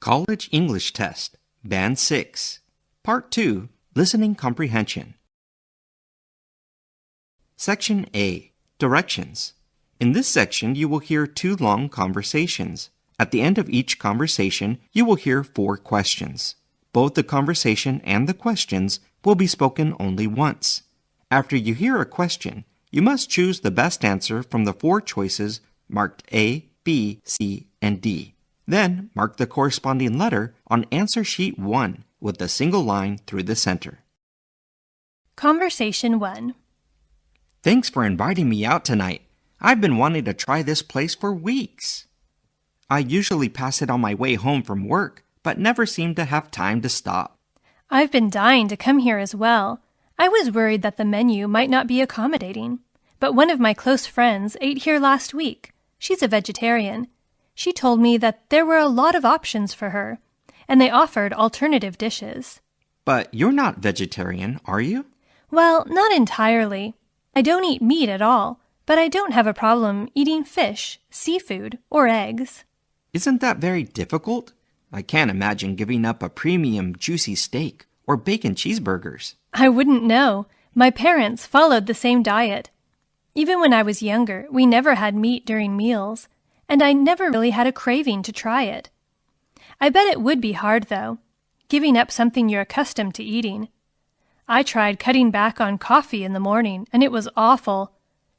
College English Test, Band 6, Part 2, Listening Comprehension. Section A, Directions. In this section, you will hear 2 long conversations. At the end of each conversation, you will hear 4 questions. Both the conversation and the questions will be spoken only once. After you hear a question, you must choose the best answer from the 4 choices marked A, B, C, and D. Then, mark the corresponding letter on answer sheet 1 with a single line through the center. Conversation 1. Thanks for inviting me out tonight. I've been wanting to try this place for weeks. I usually pass it on my way home from work, but never seem to have time to stop. I've been dying to come here as well. I was worried that the menu might not be accommodating, but one of my close friends ate here last week. She's a vegetarian. She told me that there were a lot of options for her, and they offered alternative dishes. But you're not vegetarian, are you? Well, not entirely. I don't eat meat at all, but I don't have a problem eating fish, seafood, or eggs. Isn't that very difficult? I can't imagine giving up a premium juicy steak or bacon cheeseburgers. I wouldn't know. My parents followed the same diet. Even when I was younger, we never had meat during meals, and I never really had a craving to try it. I bet it would be hard, though, giving up something you're accustomed to eating. I tried cutting back on coffee in the morning, and it was awful.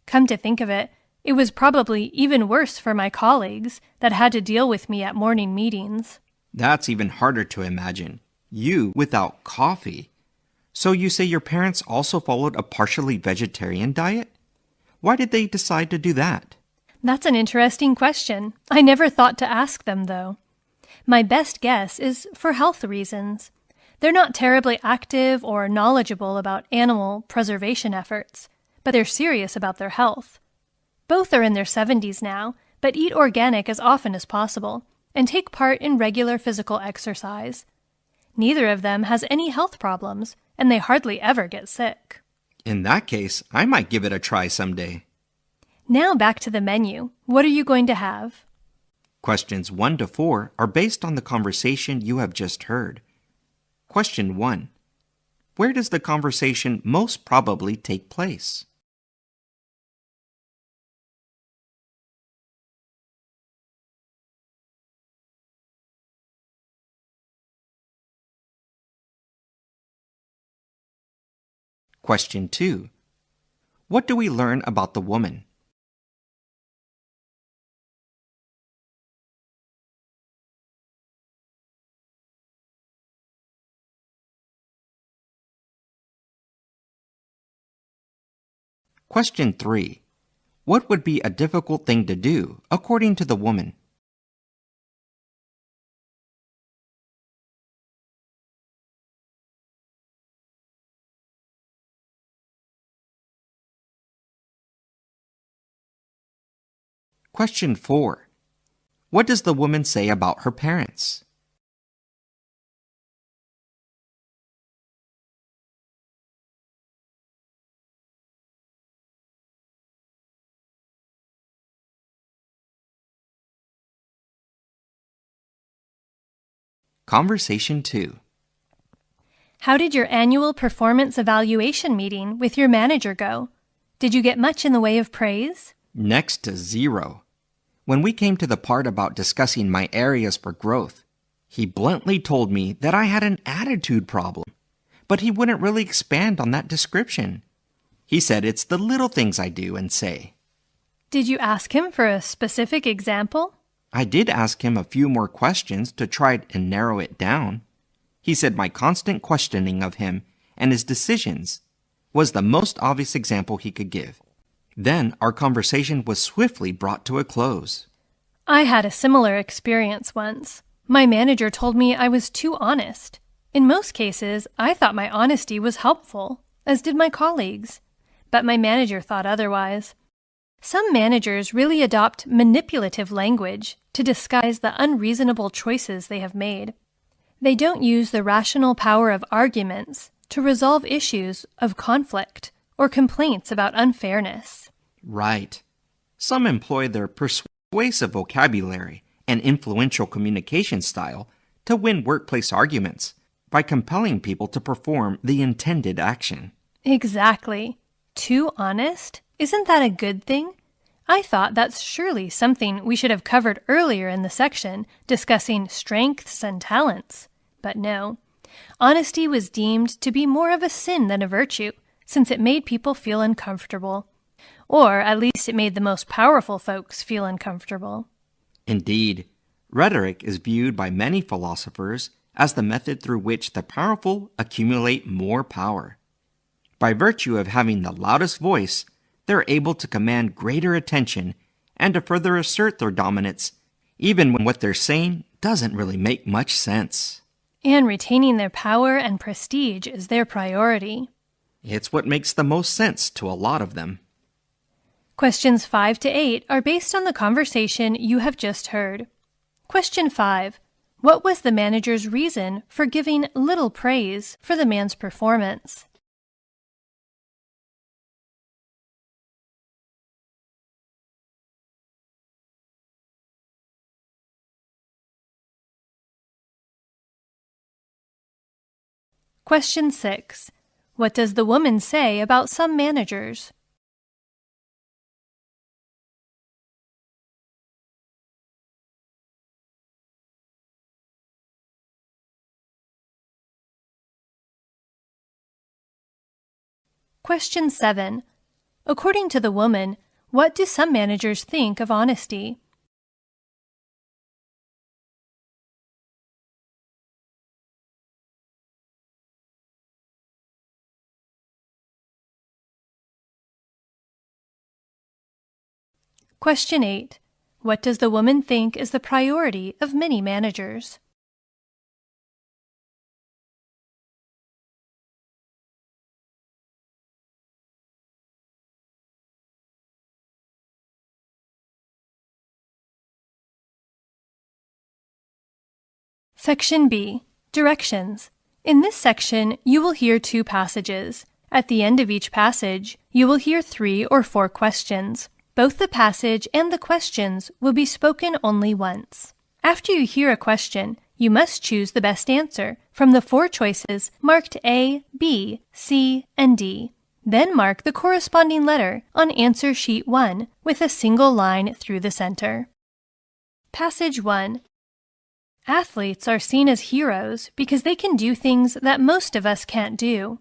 Come to think of it, it was probably even worse for my colleagues that had to deal with me at morning meetings. That's even harder to imagine. You without coffee. So you say your parents also followed a partially vegetarian diet? Why did they decide to do that? That's an interesting question. I never thought to ask them, though. My best guess is for health reasons. They're not terribly active or knowledgeable about animal preservation efforts, but they're serious about their health. Both are in their 70s now, but eat organic as often as possible and take part in regular physical exercise. Neither of them has any health problems, and they hardly ever get sick. In that case, I might give it a try someday. Now back to the menu. What are you going to have? Questions 1 to 4 are based on the conversation you have just heard. Question 1. Where does the conversation most probably take place? Question 2. What do we learn about the woman? Question 3. What would be a difficult thing to do, according to the woman? Question 4. What does the woman say about her parents? Conversation 2. How did your annual performance evaluation meeting with your manager go? Did you get much in the way of praise? Next to 0. When we came to the part about discussing my areas for growth, he bluntly told me that I had an attitude problem, but he wouldn't really expand on that description. He said it's the little things I do and say. Did you ask him for a specific example? I did ask him a few more questions to try and narrow it down. He said my constant questioning of him and his decisions was the most obvious example he could give. Then our conversation was swiftly brought to a close. I had a similar experience once. My manager told me I was too honest. In most cases, I thought my honesty was helpful, as did my colleagues. But my manager thought otherwise. Some managers really adopt manipulative language to disguise the unreasonable choices they have made. They don't use the rational power of arguments to resolve issues of conflict or complaints about unfairness. Right. Some employ their persuasive vocabulary and influential communication style to win workplace arguments by compelling people to perform the intended action. Exactly. Too honest? Isn't that a good thing? I thought that's surely something we should have covered earlier in the section discussing strengths and talents. But no. Honesty was deemed to be more of a sin than a virtue, since it made people feel uncomfortable. Or at least it made the most powerful folks feel uncomfortable. Indeed, rhetoric is viewed by many philosophers as the method through which the powerful accumulate more power. By virtue of having the loudest voice, they're able to command greater attention and to further assert their dominance, even when what they're saying doesn't really make much sense. And retaining their power and prestige is their priority. It's what makes the most sense to a lot of them. Questions 5 to 8 are based on the conversation you have just heard. Question 5. What was the manager's reason for giving little praise for the man's performance? Question 6. What does the woman say about some managers? Question 7. According to the woman, what do some managers think of honesty? Question 8. What does the woman think is the priority of many managers? Section B. Directions. In this section, you will hear 2 passages. At the end of each passage, you will hear 3 or 4 questions. Both the passage and the questions will be spoken only once. After you hear a question, you must choose the best answer from the 4 choices marked A, B, C, and D. Then mark the corresponding letter on answer sheet 1 with a single line through the center. Passage 1. Athletes are seen as heroes because they can do things that most of us can't do.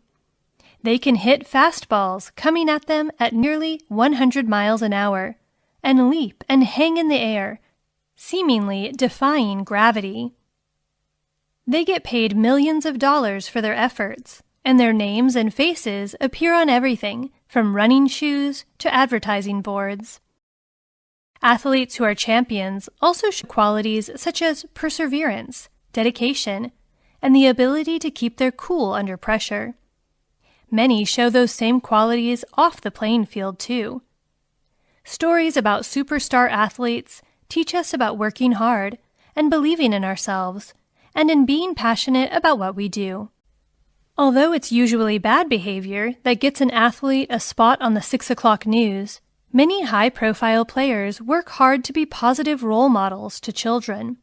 They can hit fastballs coming at them at nearly 100 miles an hour and leap and hang in the air, seemingly defying gravity. They get paid millions of dollars for their efforts, and their names and faces appear on everything from running shoes to advertising boards. Athletes who are champions also show qualities such as perseverance, dedication, and the ability to keep their cool under pressure. Many show those same qualities off the playing field, too. Stories about superstar athletes teach us about working hard and believing in ourselves, and in being passionate about what we do. Although it's usually bad behavior that gets an athlete a spot on the 6 o'clock news, many high-profile players work hard to be positive role models to children.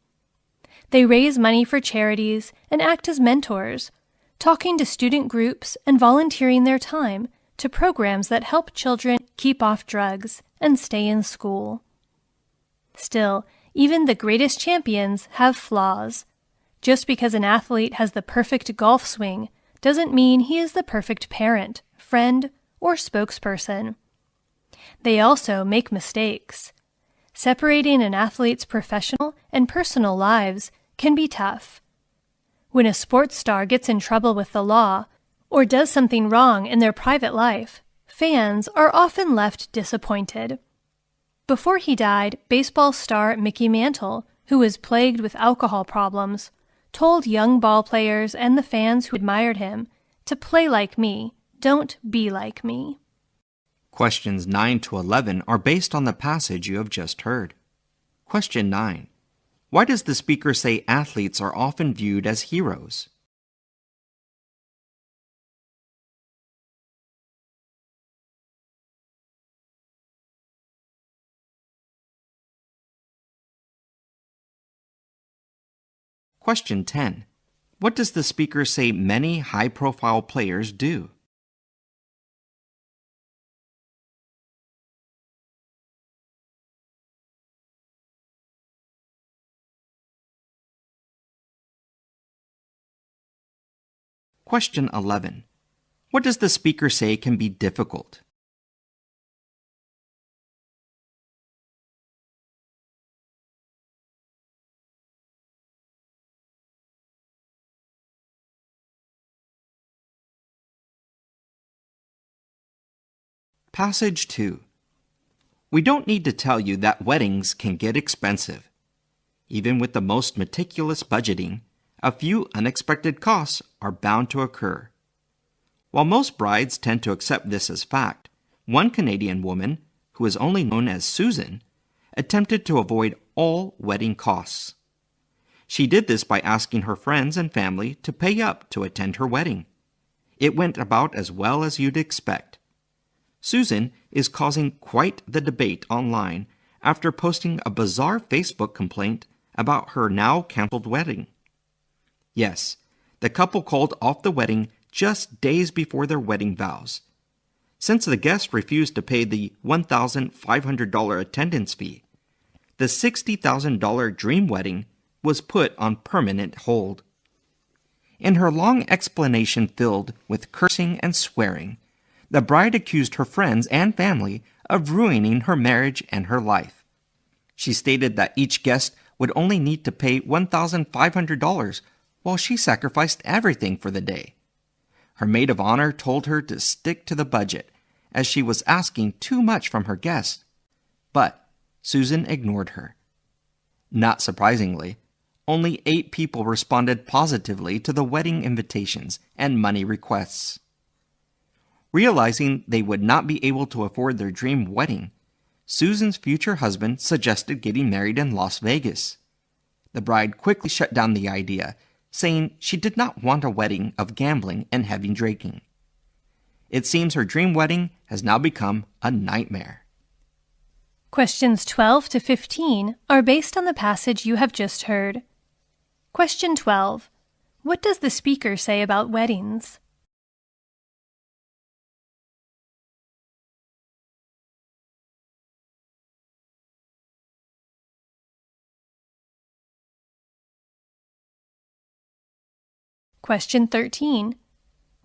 They raise money for charities and act as mentors, talking to student groups and volunteering their time to programs that help children keep off drugs and stay in school. Still, even the greatest champions have flaws. Just because an athlete has the perfect golf swing doesn't mean he is the perfect parent, friend, or spokesperson. They also make mistakes. Separating an athlete's professional and personal lives can be tough. When a sports star gets in trouble with the law or does something wrong in their private life, fans are often left disappointed. Before he died, baseball star Mickey Mantle, who was plagued with alcohol problems, told young ball players and the fans who admired him to play like me, don't be like me. Questions 9 to 11 are based on the passage you have just heard. Question 9. Why does the speaker say athletes are often viewed as heroes? Question 10. What does the speaker say many high-profile players do? Question 11. What does the speaker say can be difficult? Passage 2. We don't need to tell you that weddings can get expensive. Even with the most meticulous budgeting, a few unexpected costs are bound to occur. While most brides tend to accept this as fact, one Canadian woman, who is only known as Susan, attempted to avoid all wedding costs. She did this by asking her friends and family to pay up to attend her wedding. It went about as well as you'd expect. Susan is causing quite the debate online after posting a bizarre Facebook complaint about her now canceled wedding. Yes, the couple called off the wedding just days before their wedding vows. Since the guests refused to pay the $1,500 attendance fee, the $60,000 dream wedding was put on permanent hold. In her long explanation filled with cursing and swearing, the bride accused her friends and family of ruining her marriage and her life. She stated that each guest would only need to pay $1,500 while she sacrificed everything for the day. Her maid of honor told her to stick to the budget, as she was asking too much from her guests. But Susan ignored her. Not surprisingly, only 8 people responded positively to the wedding invitations and money requests. Realizing they would not be able to afford their dream wedding, Susan's future husband suggested getting married in Las Vegas. The bride quickly shut down the idea, saying she did not want a wedding of gambling and heavy drinking. It seems her dream wedding has now become a nightmare. Questions 12 to 15 are based on the passage you have just heard. Question 12. What does the speaker say about weddings? Question 13.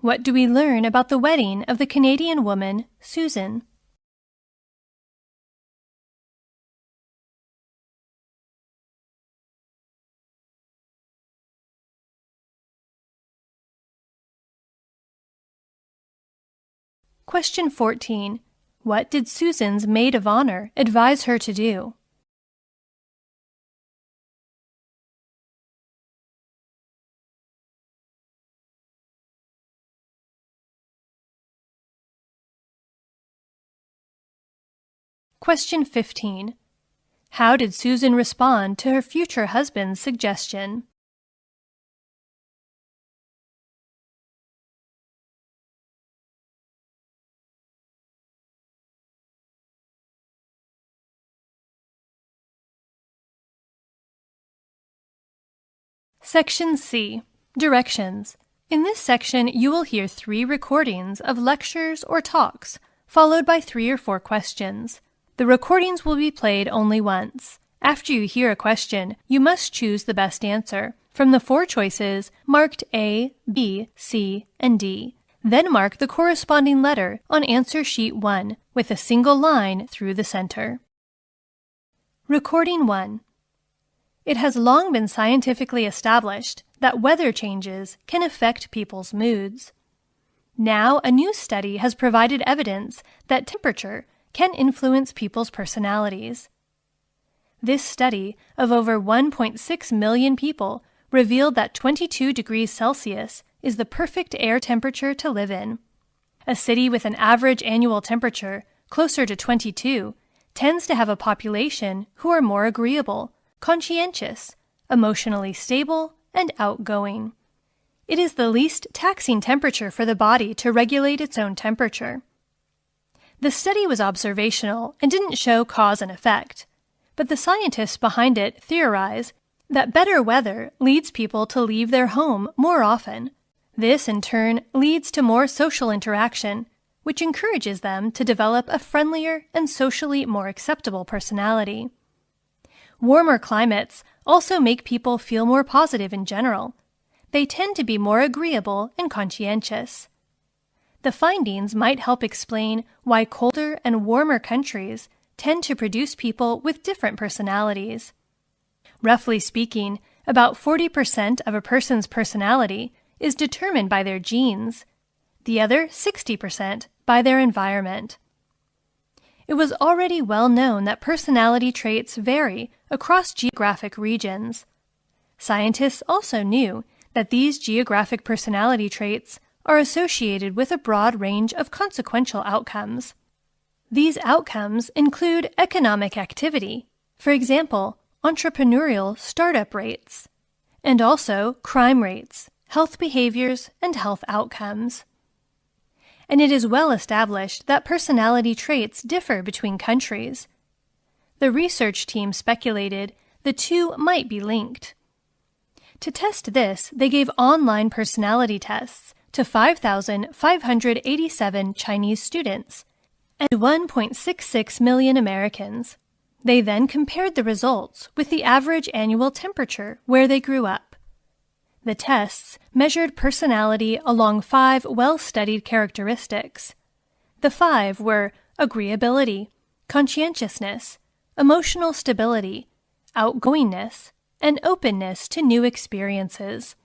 What do we learn about the wedding of the Canadian woman, Susan? Question 14. What did Susan's maid of honor advise her to do? Question 15. How did Susan respond to her future husband's suggestion? Section C. Directions. In this section, you will hear 3 recordings of lectures or talks, followed by 3 or 4 questions. The recordings will be played only once. After you hear a question, you must choose the best answer from the 4 choices marked A, B, C, and D. Then mark the corresponding letter on answer sheet 1 with a single line through the center. Recording 1. It has long been scientifically established that weather changes can affect people's moods. Now, a new study has provided evidence that temperature can influence people's personalities. This study of over 1.6 million people revealed that 22 degrees Celsius is the perfect air temperature to live in. A city with an average annual temperature closer to 22 tends to have a population who are more agreeable, conscientious, emotionally stable, and outgoing. It is the least taxing temperature for the body to regulate its own temperature. The study was observational and didn't show cause and effect, but the scientists behind it theorize that better weather leads people to leave their home more often. This, in turn, leads to more social interaction, which encourages them to develop a friendlier and socially more acceptable personality. Warmer climates also make people feel more positive in general. They tend to be more agreeable and conscientious. The findings might help explain why colder and warmer countries tend to produce people with different personalities. Roughly speaking, about 40% of a person's personality is determined by their genes, the other 60% by their environment. It was already well known that personality traits vary across geographic regions. Scientists also knew that these geographic personality traits are associated with a broad range of consequential outcomes. These outcomes include economic activity, for example, entrepreneurial startup rates, and also crime rates, health behaviors, and health outcomes. And it is well established that personality traits differ between countries. The research team speculated the two might be linked. To test this, they gave online personality tests to 5,587 Chinese students and 1.66 million Americans. They then compared the results with the average annual temperature where they grew up. The tests measured personality along 5 well-studied characteristics. The 5 were agreeability, conscientiousness, emotional stability, outgoingness, and openness to new experiences.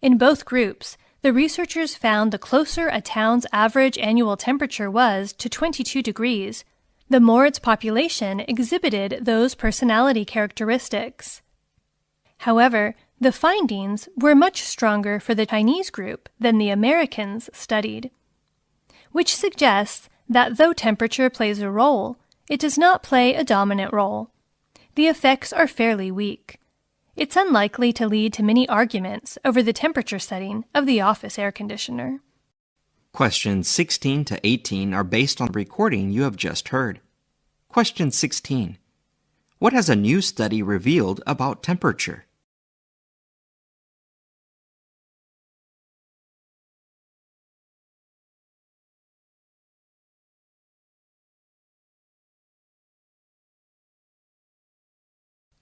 In both groups, the researchers found the closer a town's average annual temperature was to 22 degrees, the more its population exhibited those personality characteristics. However, the findings were much stronger for the Chinese group than the Americans studied, which suggests that though temperature plays a role, it does not play a dominant role. The effects are fairly weak. It's unlikely to lead to many arguments over the temperature setting of the office air conditioner. Questions 16 to 18 are based on the recording you have just heard. Question 16. What has a new study revealed about temperature?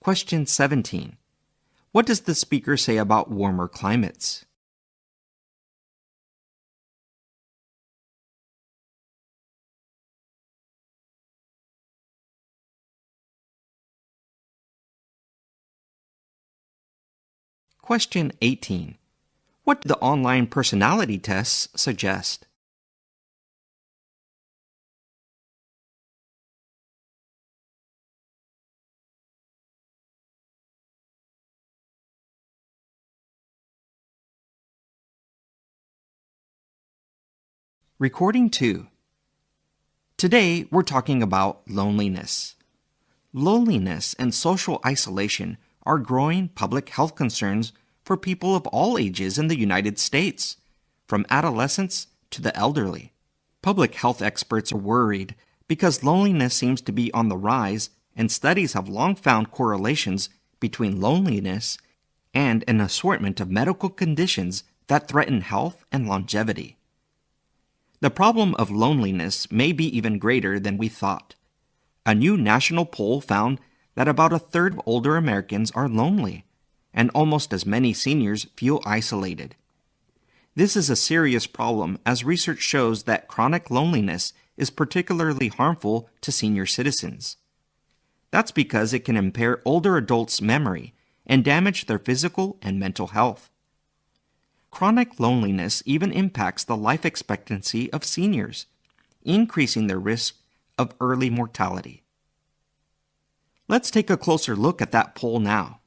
Question 17. What does the speaker say about warmer climates? Question 18. What do the online personality tests suggest? Recording 2. Today, we're talking about loneliness. Loneliness and social isolation are growing public health concerns for people of all ages in the United States, from adolescents to the elderly. Public health experts are worried because loneliness seems to be on the rise, and studies have long found correlations between loneliness and an assortment of medical conditions that threaten health and longevity. The problem of loneliness may be even greater than we thought. A new national poll found that about a third of older Americans are lonely, and almost as many seniors feel isolated. This is a serious problem, as research shows that chronic loneliness is particularly harmful to senior citizens. That's because it can impair older adults' memory and damage their physical and mental health. Chronic loneliness even impacts the life expectancy of seniors, increasing their risk of early mortality. Let's take a closer look at that poll now.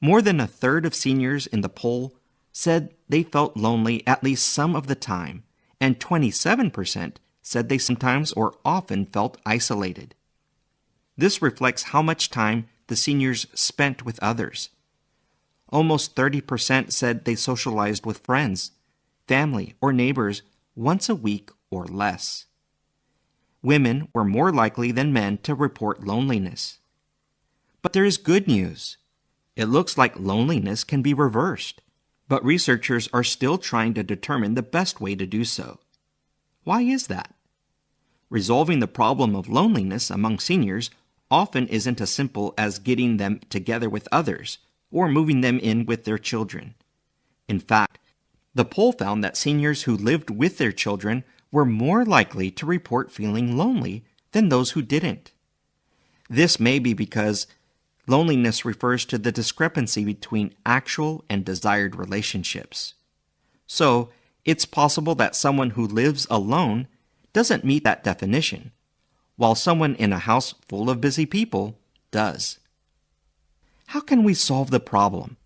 More than a third of seniors in the poll said they felt lonely at least some of the time, and 27% said they sometimes or often felt isolated. This reflects how much time the seniors spent with others. Almost 30% said they socialized with friends, family, or neighbors once a week or less. Women were more likely than men to report loneliness. But there is good news. It looks like loneliness can be reversed, but researchers are still trying to determine the best way to do so. Why is that? Resolving the problem of loneliness among seniors often isn't as simple as getting them together with others or moving them in with their children. In fact, the poll found that seniors who lived with their children were more likely to report feeling lonely than those who didn't. This may be because loneliness refers to the discrepancy between actual and desired relationships. So, it's possible that someone who lives alone doesn't meet that definition, while someone in a house full of busy people does. How can we solve the problem?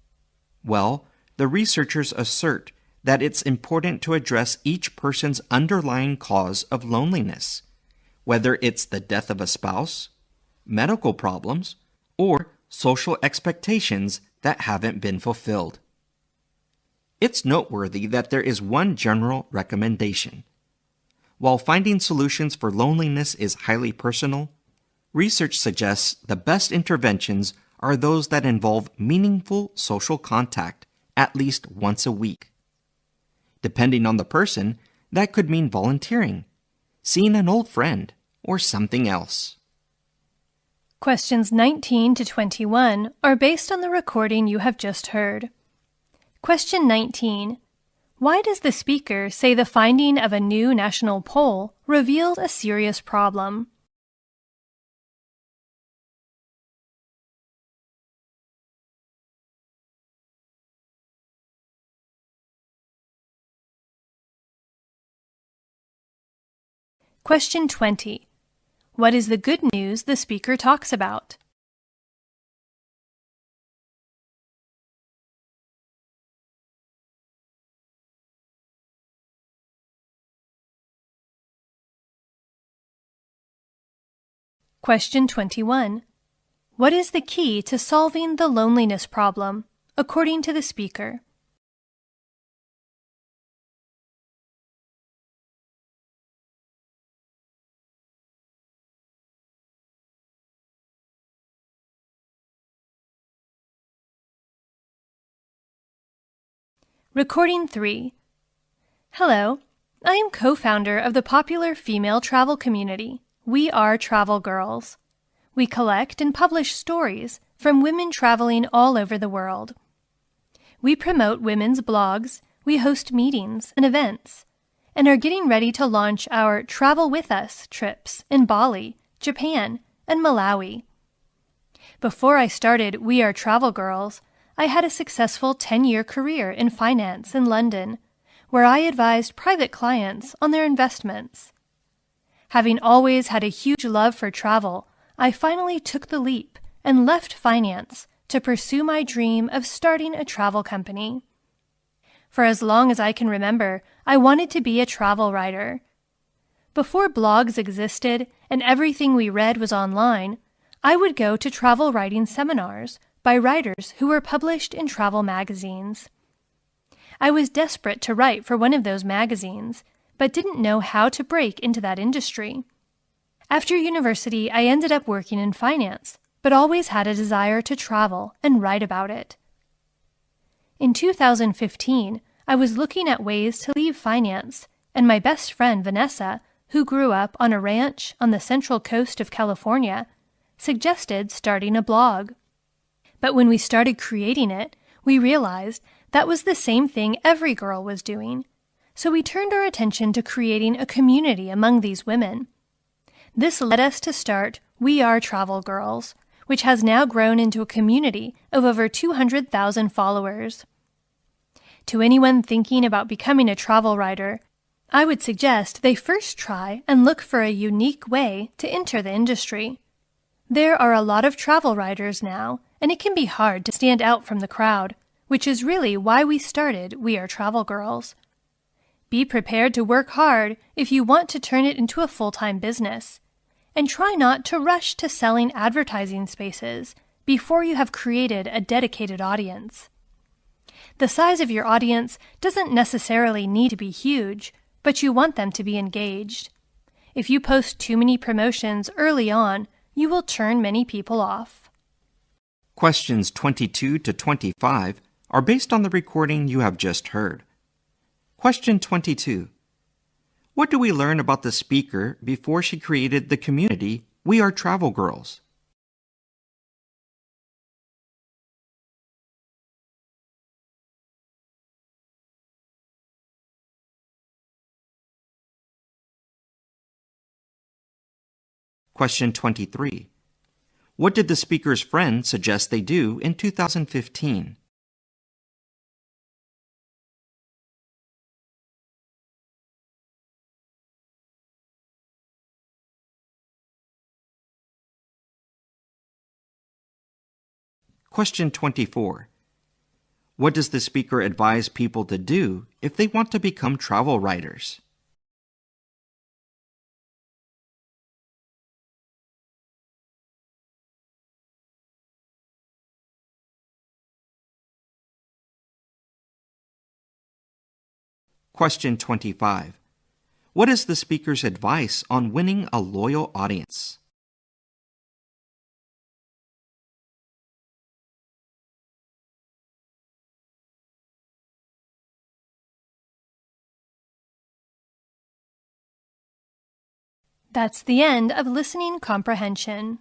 Well, the researchers assert that it's important to address each person's underlying cause of loneliness, whether it's the death of a spouse, medical problems, or social expectations that haven't been fulfilled. It's noteworthy that there is one general recommendation. While finding solutions for loneliness is highly personal, research suggests the best interventions are those that involve meaningful social contact at least once a week. Depending on the person, that could mean volunteering, seeing an old friend, or something else. Questions 19 to 21 are based on the recording you have just heard. Question 19. Why does the speaker say the finding of a new national poll reveals a serious problem? Question 20. What is the good news the speaker talks about? Question 21. What is the key to solving the loneliness problem, according to the speaker? Recording 3. Hello, I am co-founder of the popular female travel community, We Are Travel Girls. We collect and publish stories from women traveling all over the world. We promote women's blogs, we host meetings and events, and are getting ready to launch our Travel With Us trips in Bali, Japan, and Malawi. Before I started We Are Travel Girls, I had a successful 10-year career in finance in London, where I advised private clients on their investments. Having always had a huge love for travel, I finally took the leap and left finance to pursue my dream of starting a travel company. For as long as I can remember, I wanted to be a travel writer. Before blogs existed and everything we read was online, I would go to travel writing seminars by writers who were published in travel magazines. I was desperate to write for one of those magazines, but didn't know how to break into that industry. After university, I ended up working in finance, but always had a desire to travel and write about it. In 2015, I was looking at ways to leave finance, and my best friend Vanessa, who grew up on a ranch on the central coast of California, suggested starting a blog. But when we started creating it, we realized that was the same thing every girl was doing. So we turned our attention to creating a community among these women. This led us to start We Are Travel Girls, which has now grown into a community of over 200,000 followers. To anyone thinking about becoming a travel writer, I would suggest they first try and look for a unique way to enter the industry. There are a lot of travel writers now, and it can be hard to stand out from the crowd, which is really why we started We Are Travel Girls. Be prepared to work hard if you want to turn it into a full-time business, and try not to rush to selling advertising spaces before you have created a dedicated audience. The size of your audience doesn't necessarily need to be huge, but you want them to be engaged. If you post too many promotions early on, you will turn many people off. Questions 22 to 25 are based on the recording you have just heard. Question 22. What do we learn about the speaker before she created the community We Are Travel Girls? Question 23. What did the speaker's friend suggest they do in 2015? Question 24. What does the speaker advise people to do if they want to become travel writers? Question 25. What is the speaker's advice on winning a loyal audience? That's the end of listening comprehension.